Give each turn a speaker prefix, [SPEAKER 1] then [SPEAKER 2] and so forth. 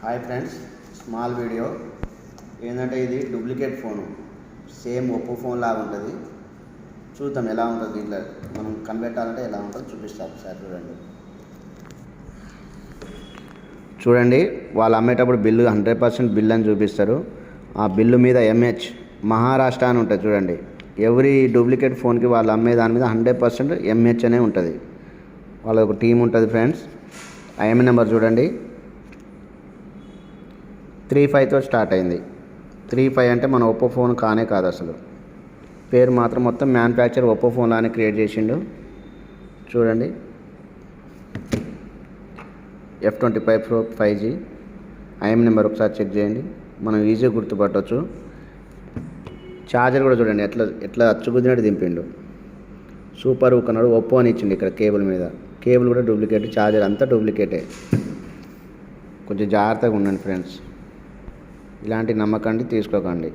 [SPEAKER 1] Hi friends, small video ఏంటంటే ఇది duplicate phone. Same Oppo phone లాగా ఉంటుంది. చూద్దాం ఎలా ఉంటుంది. దీంట్లో మనం కనిపెట్టాలంటే ఎలా ఉంటుందో చూపిస్తాం సార్. చూడండి వాళ్ళు అమ్మేటప్పుడు బిల్లు 100% బిల్ అని చూపిస్తారు. ఆ బిల్లు మీద ఎంహెచ్ మహారాష్ట్ర అని ఉంటుంది. చూడండి, ఎవ్రీ డూప్లికేట్ ఫోన్కి వాళ్ళు అమ్మే దాని మీద 100% ఎంహెచ్ అనే ఉంటుంది. వాళ్ళ ఒక టీం ఉంటుంది ఫ్రెండ్స్. ఐఎంఐ నెంబర్ చూడండి, 35తో స్టార్ట్ అయింది. 35 అంటే మన ఒప్పో ఫోన్ కానే కాదు అసలు. పేరు మాత్రం మొత్తం మ్యానుఫ్యాక్చర్ ఒప్పో ఫోన్ లానే క్రియేట్ చేసిండు. చూడండి, F25 Pro 5G ఐఎం నెంబర్ ఒకసారి చెక్ చేయండి, మనం ఈజీగా గుర్తుపట్టవచ్చు. ఛార్జర్ కూడా చూడండి ఎట్లా అచ్చుకుదినట్టు దింపిండు. సూపర్ హుక్ అన్నాడు, ఒప్పో అని ఇచ్చిండు. ఇక్కడ కేబుల్ మీద కేబుల్ కూడా డూప్లికేట్, ఛార్జర్ అంతా డూప్లికేటే. కొంచెం జాగ్రత్తగా ఉండండి ఫ్రెండ్స్, ఇలాంటి నమ్మకండి తీసుకోకండి.